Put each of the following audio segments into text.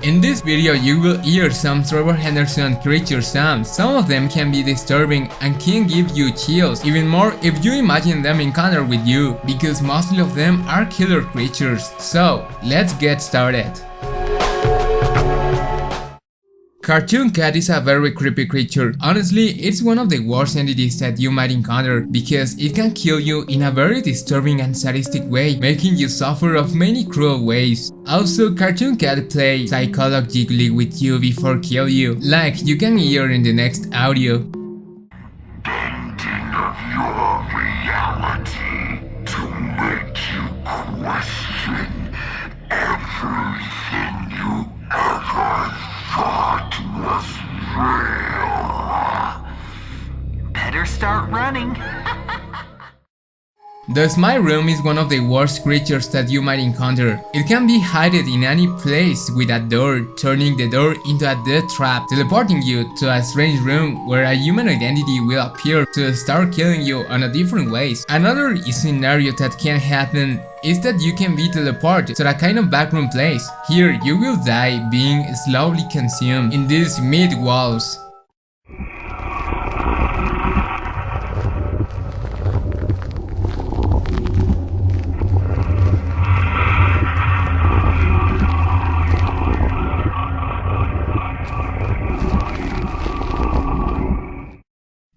In this video you will hear some Trevor Henderson creature sounds. Some of them can be disturbing and can give you chills, even more if you imagine them encounter with you, because most of them are killer creatures. So let's get started. Cartoon cat is a very creepy creature. Honestly, it's one of the worst entities that you might encounter because it can kill you in a very disturbing and sadistic way, making you suffer of many cruel ways. Also, cartoon cat play psychologically with you before kill you, like you can hear in the next audio. Bending of your reality to make you question everything you ever thought was real. Better start running. Thus, my room is one of the worst creatures that you might encounter. It can be hidden in any place with a door, turning the door into a death trap, teleporting you to a strange room where a humanoid entity will appear to start killing you on a different ways. Another scenario that can happen is that you can be teleported to a kind of backroom place. Here, you will die being slowly consumed in these mid walls.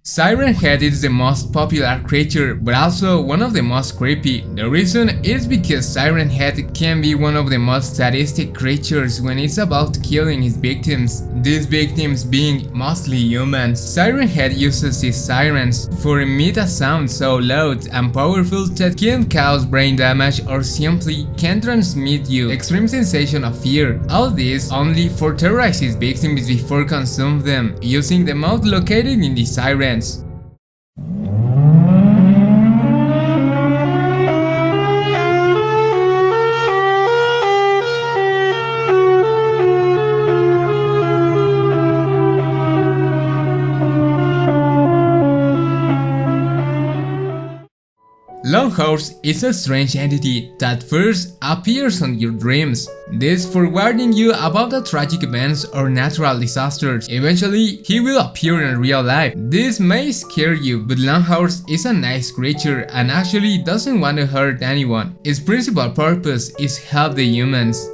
Siren head is the most popular creature, but also one of the most creepy. The reason is because Siren head can be one of the most sadistic creatures when it's about killing his victims, these victims being mostly humans. Siren head uses his sirens to emit a sound so loud and powerful that can cause brain damage or simply can transmit you extreme sensation of fear. All this only for terrorize his victims before consume them, using the mouth located in the sirens. Longhorse is a strange entity that first appears on your dreams, this for warning you about the tragic events or natural disasters. Eventually, he will appear in real life. This may scare you, but Longhorse is a nice creature and actually doesn't want to hurt anyone. Its principal purpose is help the humans.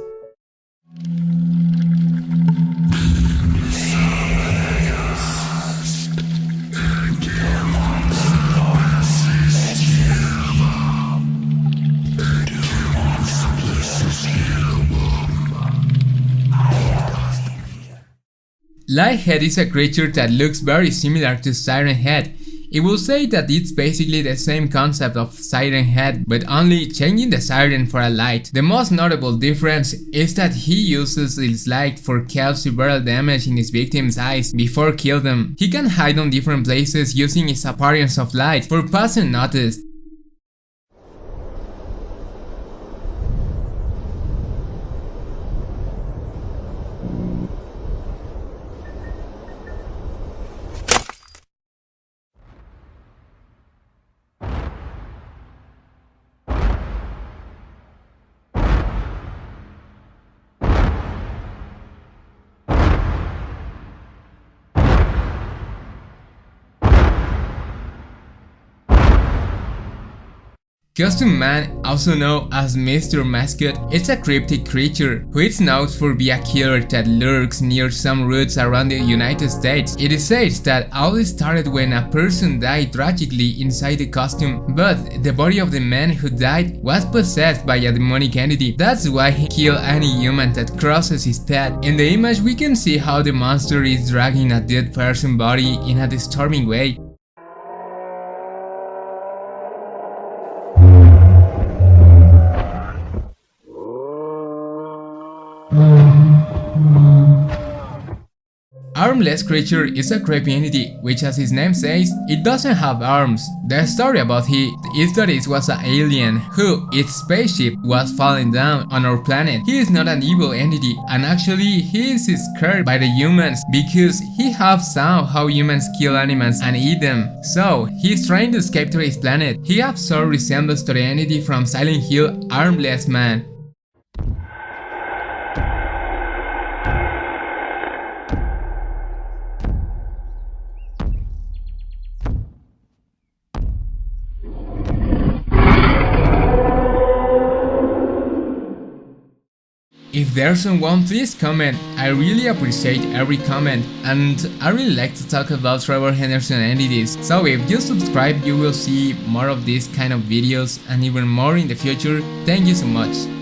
Lighthead is a creature that looks very similar to Siren Head. It will say that it's basically the same concept of Siren Head, but only changing the siren for a light. The most notable difference is that he uses his light for cause severe damage in his victims' eyes before kill them. He can hide on different places using his appearance of light for pass unnoticed. Custom Man, also known as Mr. Mascot, is a cryptic creature who is known for being a killer that lurks near some roads around the United States. It is said that all started when a person died tragically inside the costume, but the body of the man who died was possessed by a demonic entity. That's why he kills any human that crosses his path. In the image we can see how the monster is dragging a dead person's body in a disturbing way. Armless creature is a creepy entity, which as his name says, it doesn't have arms. The story about he is that it was an alien who, its spaceship was falling down on our planet. He is not an evil entity, and actually he is scared by the humans because he has saw how humans kill animals and eat them. So he is trying to escape to his planet. He has some resemblance to the entity from Silent Hill, Armless Man. If there's someone, please comment. I really appreciate every comment, and I really like to talk about Trevor Henderson entities. So if you subscribe, you will see more of these kind of videos and even more in the future. Thank you so much.